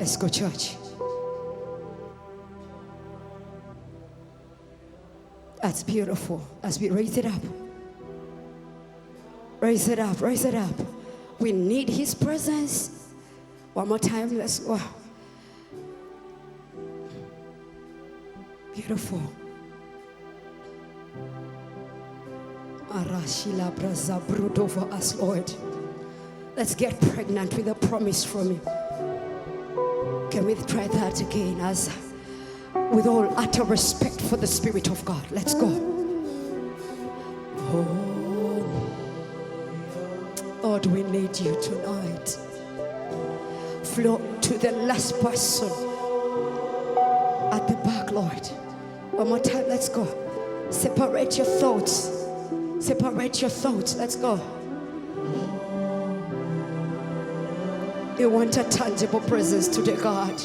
Let's go, church. That's beautiful. As we raise it up. Raise it up, raise it up. We need his presence. One more time, let's go. Beautiful. Arashila braza brood over us, Lord. Let's get pregnant with a promise from you. Can we try that again, as with all utter respect for the Spirit of God? Let's go. Oh, Lord, we need you tonight. Flow to the last person at the back, Lord. One more time, let's go. Separate your thoughts. Separate your thoughts. Let's go. You want a tangible presence today, God.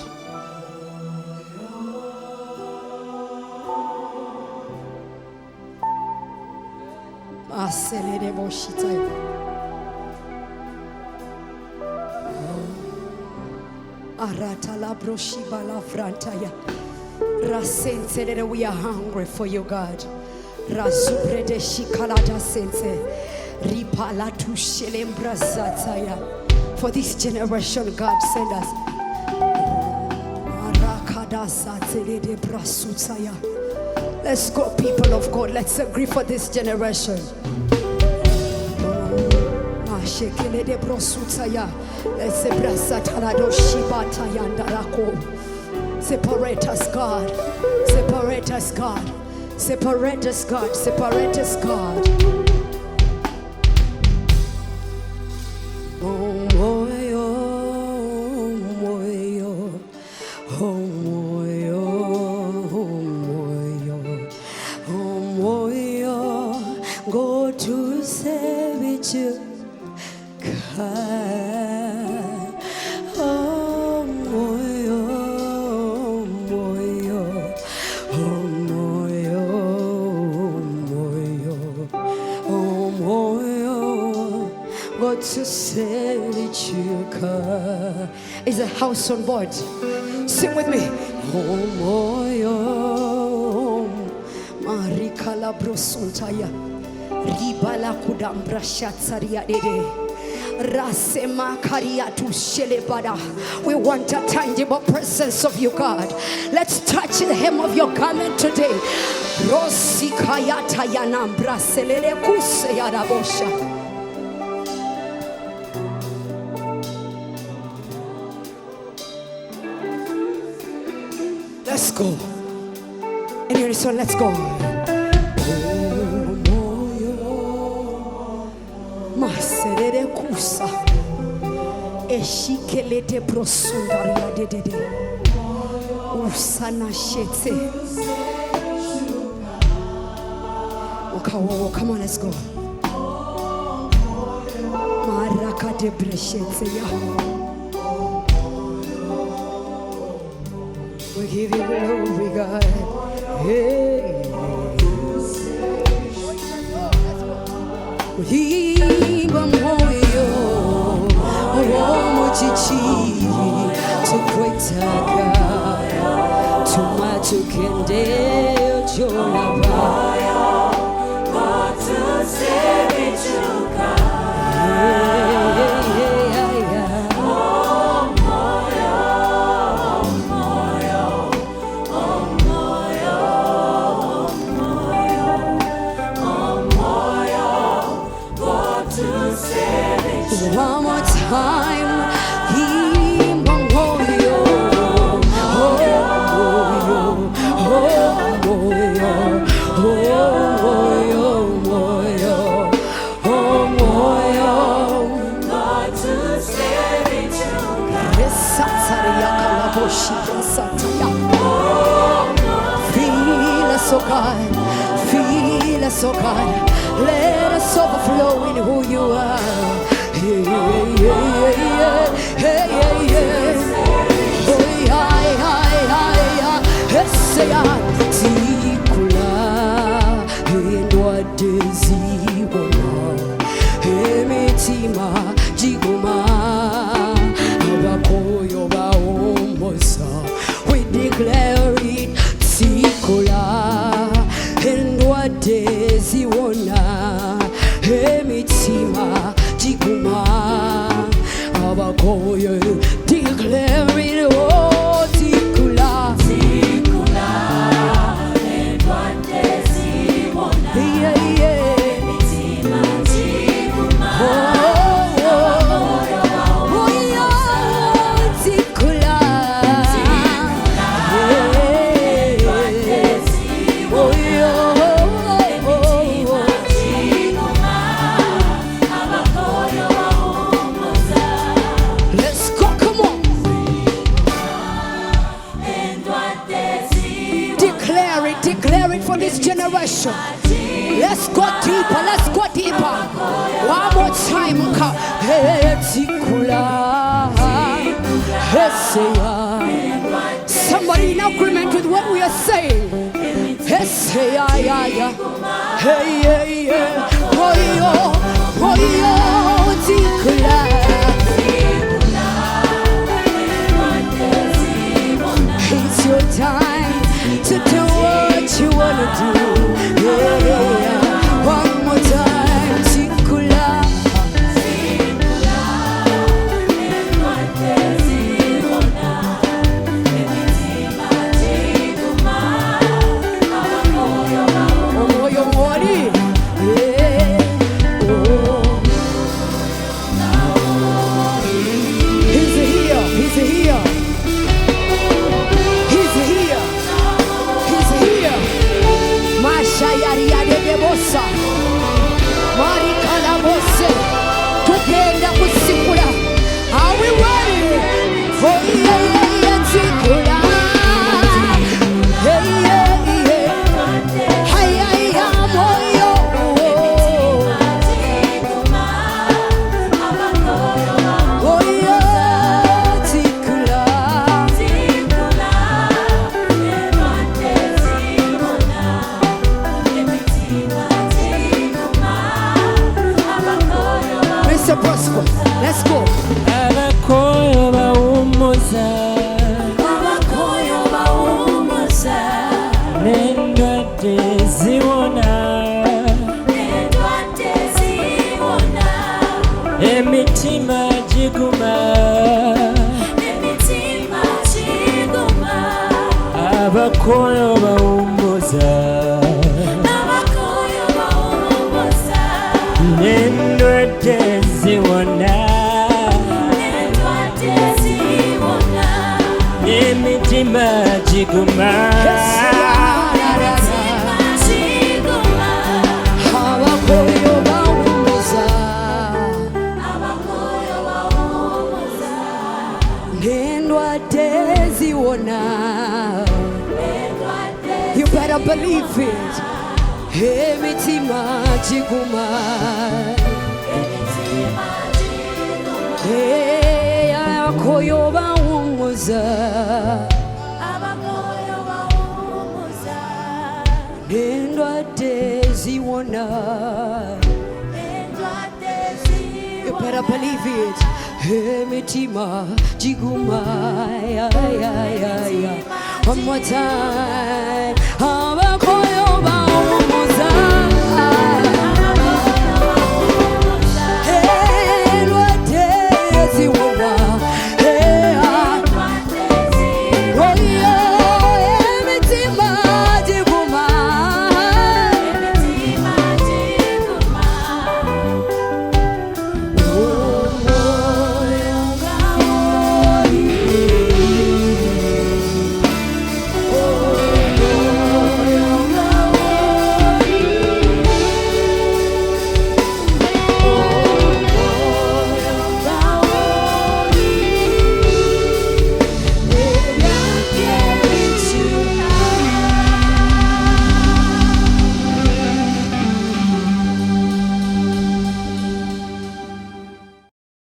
We are hungry for you, God. For this generation, God, send us. Let's go, people of God. Let's agree for this generation. Separate us, God. Separate us, God. Separate us, God. Separate us, God. Go to save it, you to say that you can. Is a house on board? Sing with me. OMWOYO Marikala brosuntaya Ribala kudambra shatsaria dede Rasema kariatu shelebada. We want a tangible presence of you, God. Let's touch the hem of your garment today. Rosi kayata yanambra selele kuse yarabosha. Let's go. And here is one, let's go. Maserere kusa. Eshikelete prosundaria dedede. Usana shete. Oh, come on, let's go. Maraka de breshete ya. We give you glory, God. Hey. OMWOYO, Omochichi, Tukwetaka, Tumatukende, Ojolaba. God to save it, one more time, OMWOYO, OMWOYO, OMWOYO, God to save it, feel us, oh God, feel us, oh God, let us overflow in who you are. Hey, yeah, yeah, hey, yeah, yeah. Oh, yeah, say, Tikula, and what does he want? Emitima, Jiguma, Abakoyo, Baum, declare it for this generation. Let's go deeper, let's go deeper. One more time. Somebody in agreement with what we are saying. Hey, it's your time to do what you wanna do. One more time, Sikula. Are we ready? Oh yeah, Sikula. Let's go. Abakoyo bawumuza n'endwadde ziwona emitima giguma abakoyo bawumuza n'endwadde ziwona emitima giguma Abakoyo bawumuza n'endwadde ziwona. You better believe it. Emitima giguma. Abakoyo bawumuza n'endwadde ziwona. You better believe it. Emitima giguma. One more time.